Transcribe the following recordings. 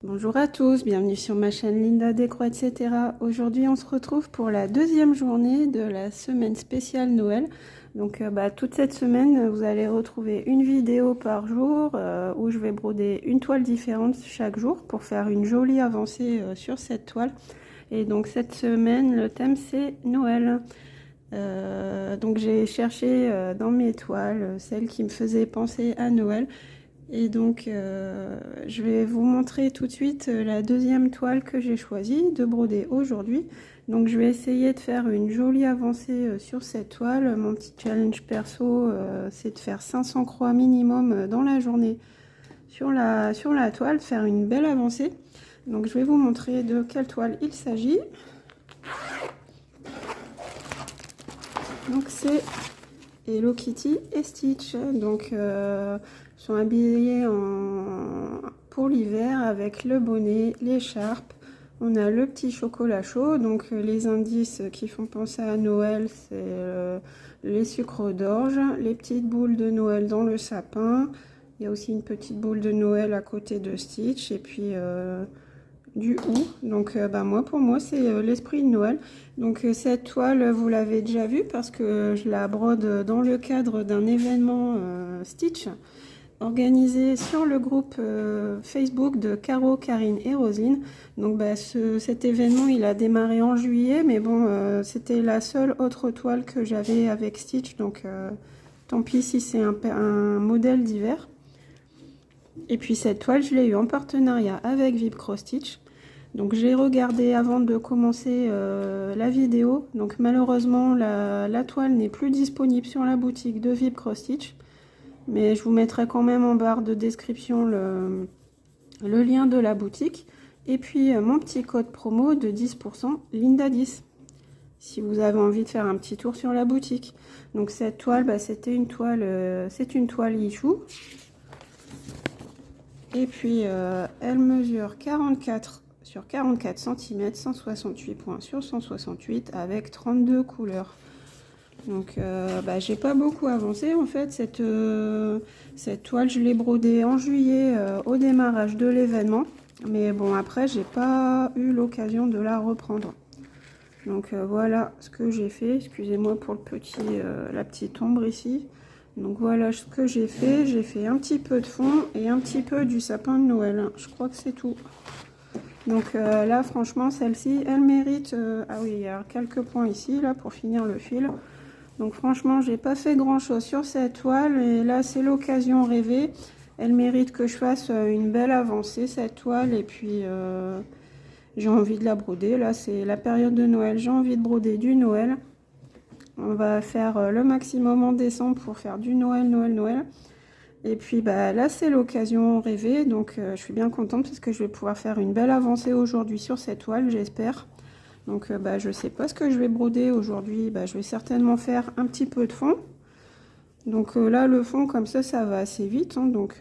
Bonjour à tous, bienvenue sur ma chaîne Linda Déco, etc. Aujourd'hui, on se retrouve pour la deuxième journée de la semaine spéciale Noël. Donc, toute cette semaine, vous allez retrouver une vidéo par jour où je vais broder une toile différente chaque jour pour faire une jolie avancée sur cette toile. Et donc, cette semaine, le thème, c'est Noël. Donc, j'ai cherché dans mes toiles celles qui me faisaient penser à Noël. Et donc, je vais vous montrer tout de suite la deuxième toile que j'ai choisi de broder aujourd'hui. Donc, je vais essayer de faire une jolie avancée sur cette toile. Mon petit challenge perso, c'est de faire 500 croix minimum dans la journée sur la toile, faire une belle avancée. Donc, je vais vous montrer de quelle toile il s'agit. Donc, c'est Hello Kitty et Stitch. Donc, sont habillés pour l'hiver avec le bonnet, l'écharpe. On a le petit chocolat chaud. Donc, les indices qui font penser à Noël, c'est les sucres d'orge, les petites boules de Noël dans le sapin. Il y a aussi une petite boule de Noël à côté de Stitch. Et puis du hou. Donc pour moi c'est l'esprit de Noël. Donc cette toile vous l'avez déjà vue parce que je la brode dans le cadre d'un événement Stitch organisé sur le groupe Facebook de Caro, Karine et Roselyne. Donc cet événement il a démarré en juillet, mais bon c'était la seule autre toile que j'avais avec Stitch, donc tant pis si c'est un modèle d'hiver. Et puis cette toile je l'ai eu en partenariat avec Vibcro Stitch. Donc j'ai regardé avant de commencer la vidéo. Donc malheureusement la toile n'est plus disponible sur la boutique de Vibcro Stitch. Mais je vous mettrai quand même en barre de description le lien de la boutique. Et puis mon petit code promo de 10% Linda10. Si vous avez envie de faire un petit tour sur la boutique. Donc cette toile, c'est une toile Yichou. Et puis elle mesure 44 sur 44 cm, 168 points sur 168 avec 32 couleurs. Donc j'ai pas beaucoup avancé en fait. Cette toile je l'ai brodée en juillet au démarrage de l'événement. Mais bon après j'ai pas eu l'occasion de la reprendre. Donc voilà ce que j'ai fait. Excusez-moi pour la petite ombre ici. Donc voilà ce que j'ai fait un petit peu de fond et un petit peu du sapin de Noël. Je crois que c'est tout. Donc là franchement celle-ci elle mérite, ah oui il y a quelques points ici là pour finir le fil. Donc franchement j'ai pas fait grand chose sur cette toile et là c'est l'occasion rêvée. Elle mérite que je fasse une belle avancée cette toile et puis j'ai envie de la broder. Là c'est la période de Noël, j'ai envie de broder du Noël. On va faire le maximum en décembre pour faire du Noël, Noël, Noël. Et puis là c'est l'occasion rêvée, donc je suis bien contente parce que je vais pouvoir faire une belle avancée aujourd'hui sur cette toile, j'espère. Donc je sais pas ce que je vais broder aujourd'hui, je vais certainement faire un petit peu de fond. Donc là le fond comme ça va assez vite, hein, donc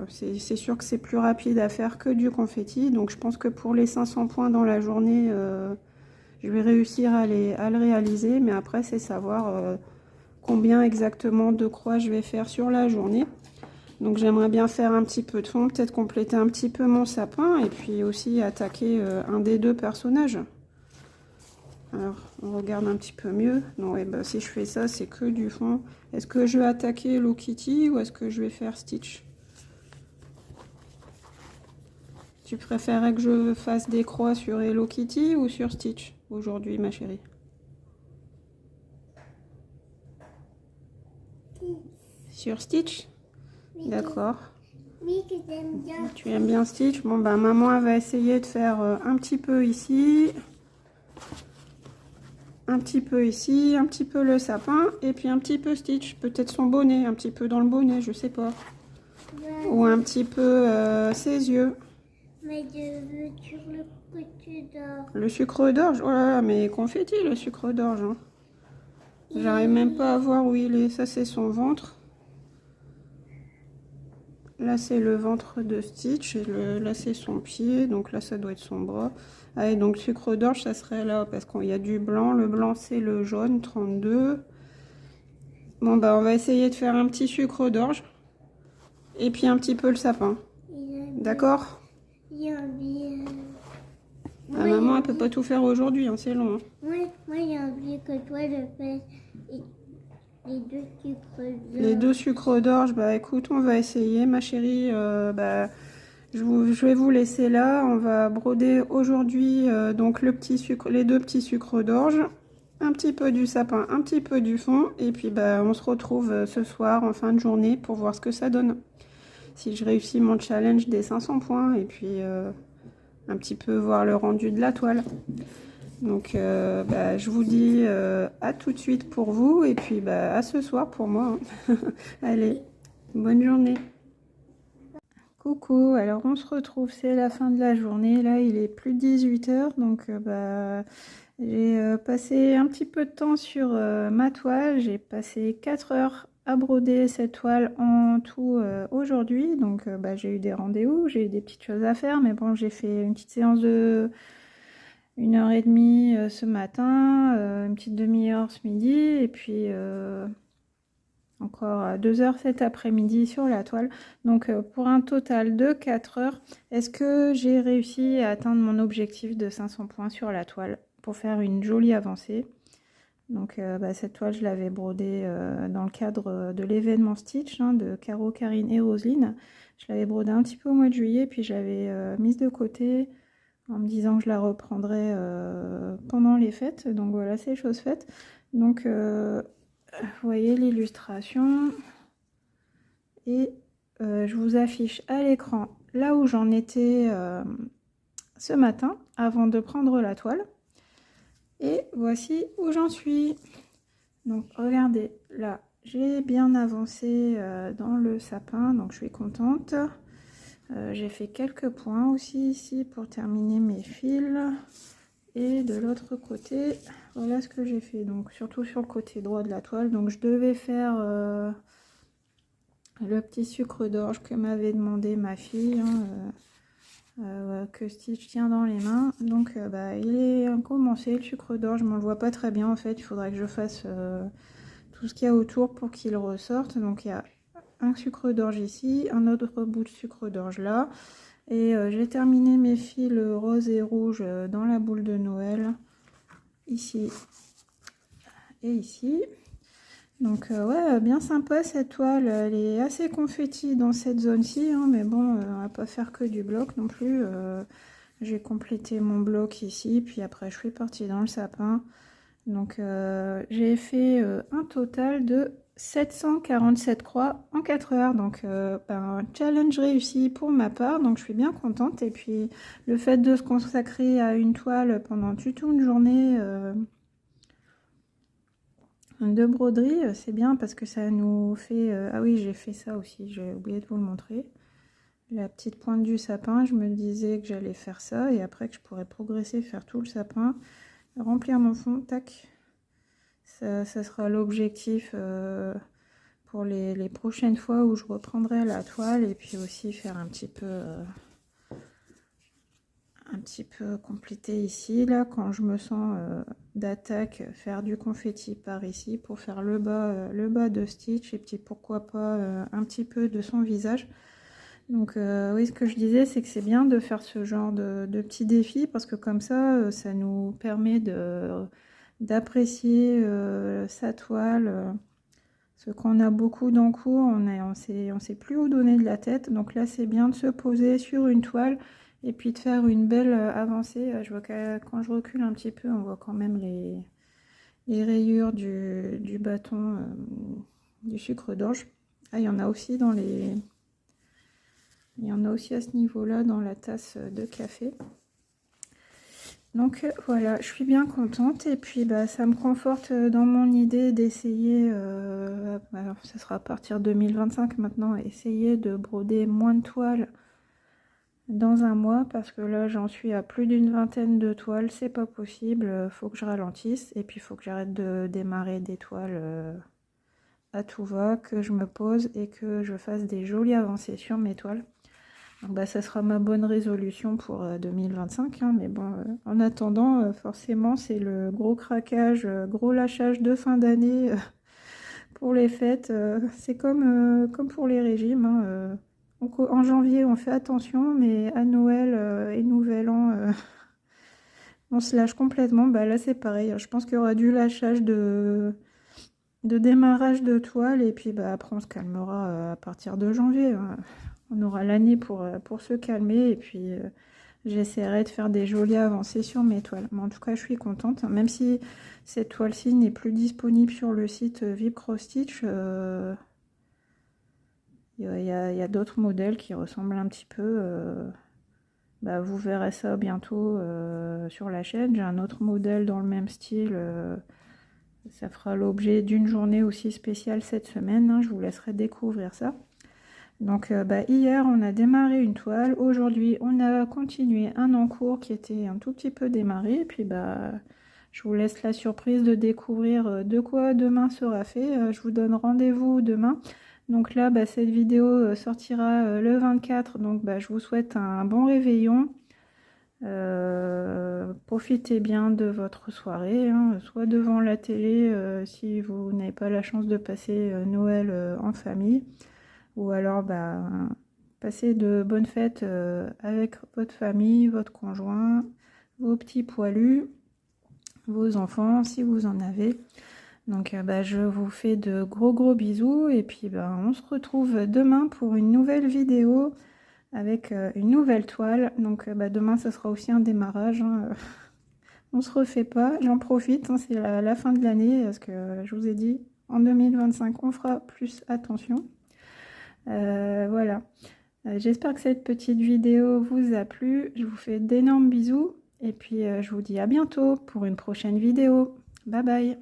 c'est sûr que c'est plus rapide à faire que du confetti. Donc je pense que pour les 500 points dans la journée, je vais réussir à le réaliser, mais après c'est savoir combien exactement de croix je vais faire sur la journée. Donc j'aimerais bien faire un petit peu de fond, peut-être compléter un petit peu mon sapin et puis aussi attaquer un des deux personnages. Alors on regarde un petit peu mieux. Non, si je fais ça c'est que du fond. Est-ce que je vais attaquer Hello Kitty ou est-ce que je vais faire Stitch? Tu préférais que je fasse des croix sur Hello Kitty ou sur Stitch aujourd'hui ma chérie? Sur Stitch? D'accord. Oui, que j'aime bien. Tu aimes bien Stitch? Bon, maman elle va essayer de faire un petit peu ici, un petit peu ici, un petit peu le sapin, et puis un petit peu Stitch. Peut-être son bonnet, un petit peu dans le bonnet, je sais pas. Ouais. Ou un petit peu ses yeux. Mais je veux sur le côté d'or. Le sucre d'orge? Oh là là, mais confetti le sucre d'orge. Hein. J'arrive même pas à voir où il est. Ça, c'est son ventre. Là, c'est le ventre de Stitch. Et là, c'est son pied. Donc là, ça doit être son bras. Ah, et donc, sucre d'orge, ça serait là. Parce qu'il y a du blanc. Le blanc, c'est le jaune, 32. Bon, on va essayer de faire un petit sucre d'orge. Et puis un petit peu le sapin. D'accord? j'ai envie. Ah, maman, elle peut pas tout faire aujourd'hui, hein, c'est long. Hein. Moi, j'ai envie que toi, je fasse les deux sucres d'orge. Les 2 sucres d'orge, bah écoute, on va essayer, ma chérie. Bah, je vais vous laisser là. On va broder aujourd'hui donc les 2 petits sucres d'orge, un petit peu du sapin, un petit peu du fond. Et puis bah, on se retrouve ce soir en fin de journée pour voir ce que ça donne. Si je réussis mon challenge des 500 points et puis un petit peu voir le rendu de la toile. Donc bah, je vous dis à tout de suite pour vous et puis bah, à ce soir pour moi. Hein. Allez, bonne journée. Coucou, alors on se retrouve, c'est la fin de la journée. Là, il est plus de 18 h, donc bah, j'ai passé un petit peu de temps sur ma toile. J'ai passé 4 heures à broder cette toile en tout aujourd'hui. Donc bah, j'ai eu des rendez-vous, j'ai eu des petites choses à faire, mais bon, j'ai fait une petite séance de 1 h 30 ce matin, une petite demi-heure ce midi, et puis encore 2 heures cet après-midi sur la toile. Donc pour un total de 4 heures, est-ce que j'ai réussi à atteindre mon objectif de 500 points sur la toile pour faire une jolie avancée? Donc bah, cette toile, je l'avais brodée dans le cadre de l'événement Stitch hein, de Caro, Karine et Roselyne. Je l'avais brodée un petit peu au mois de juillet, puis j'avais mise de côté en me disant que je la reprendrai pendant les fêtes. Donc voilà, c'est chose faite. Donc vous voyez l'illustration et je vous affiche à l'écran là où j'en étais ce matin avant de prendre la toile. Et voici où j'en suis. Donc regardez, là j'ai bien avancé dans le sapin, donc je suis contente. J'ai fait quelques points aussi ici pour terminer mes fils. Et de l'autre côté, voilà ce que j'ai fait. Donc surtout sur le côté droit de la toile. Donc je devais faire le petit sucre d'orge que m'avait demandé ma fille. Hein, que Stitch tient dans les mains. Donc bah, il est commencé le sucre d'orge. Je ne le vois pas très bien en fait. Il faudrait que je fasse tout ce qu'il y a autour pour qu'il ressorte. Donc il y a un sucre d'orge ici, un autre bout de sucre d'orge là. Et j'ai terminé mes fils rose et rouge dans la boule de Noël, ici et ici. Donc ouais, bien sympa cette toile, elle est assez confetti dans cette zone-ci, hein, mais bon, on va pas faire que du bloc non plus. J'ai complété mon bloc ici, puis après je suis partie dans le sapin. Donc j'ai fait un total de 747 croix en 4 heures, donc un challenge réussi pour ma part, donc je suis bien contente. Et puis le fait de se consacrer à une toile pendant toute une journée de broderie, c'est bien parce que ça nous fait... ah oui, j'ai fait ça aussi, j'ai oublié de vous le montrer. La petite pointe du sapin, je me disais que j'allais faire ça et après que je pourrais progresser, faire tout le sapin, remplir mon fond, tac. Ça sera l'objectif pour les prochaines fois où je reprendrai la toile, et puis aussi faire un petit peu compléter ici, là, quand je me sens d'attaque, faire du confetti par ici pour faire le bas de Stitch, et puis pourquoi pas un petit peu de son visage. Donc oui, ce que je disais, c'est que c'est bien de faire ce genre de petits défis, parce que comme ça, ça nous permet d'apprécier sa toile. Ce qu'on a beaucoup dans le cours, on sait plus où donner de la tête. Donc là, c'est bien de se poser sur une toile et puis de faire une belle avancée. Je vois que quand je recule un petit peu, on voit quand même les rayures du bâton du sucre d'orge. Ah, il y en a aussi il y en a aussi à ce niveau-là dans la tasse de café. Donc voilà, je suis bien contente, et puis bah, ça me conforte dans mon idée d'essayer, alors ça sera à partir de 2025 maintenant, essayer de broder moins de toiles dans un mois, parce que là j'en suis à plus d'une vingtaine de toiles, c'est pas possible, faut que je ralentisse, et puis il faut que j'arrête de démarrer des toiles à tout va, que je me pose et que je fasse des jolies avancées sur mes toiles. Donc bah, ça sera ma bonne résolution pour 2025, hein, mais bon, en attendant, forcément, c'est le gros craquage, gros lâchage de fin d'année pour les fêtes. C'est comme pour les régimes, hein, en janvier, on fait attention, mais à Noël et Nouvel An, on se lâche complètement. Bah là, c'est pareil. Je pense qu'il y aura du lâchage de démarrage de toile, et puis bah, après, on se calmera à partir de janvier. On aura l'année pour se calmer, et puis j'essaierai de faire des jolies avancées sur mes toiles. Mais en tout cas, je suis contente. Même si cette toile-ci n'est plus disponible sur le site Vib Cross Stitch, il y a d'autres modèles qui ressemblent un petit peu. Bah, vous verrez ça bientôt sur la chaîne. J'ai un autre modèle dans le même style. Ça fera l'objet d'une journée aussi spéciale cette semaine. Hein, je vous laisserai découvrir ça. Donc bah, hier, on a démarré une toile. Aujourd'hui, on a continué un en cours qui était un tout petit peu démarré. Et puis, bah, je vous laisse la surprise de découvrir de quoi demain sera fait. Je vous donne rendez-vous demain. Donc là, bah, cette vidéo sortira le 24. Donc bah, je vous souhaite un bon réveillon. Profitez bien de votre soirée, hein, soit devant la télé si vous n'avez pas la chance de passer Noël en famille, ou alors bah, passez de bonnes fêtes avec votre famille, votre conjoint, vos petits poilus, vos enfants si vous en avez. Donc bah, je vous fais de gros bisous, et puis bah, on se retrouve demain pour une nouvelle vidéo avec une nouvelle toile. Donc bah, demain, ça sera aussi un démarrage. Hein. On se refait pas. J'en profite. Hein, c'est la fin de l'année. Parce que je vous ai dit, en 2025, on fera plus attention. Voilà. J'espère que cette petite vidéo vous a plu. Je vous fais d'énormes bisous. Et puis, je vous dis à bientôt pour une prochaine vidéo. Bye bye.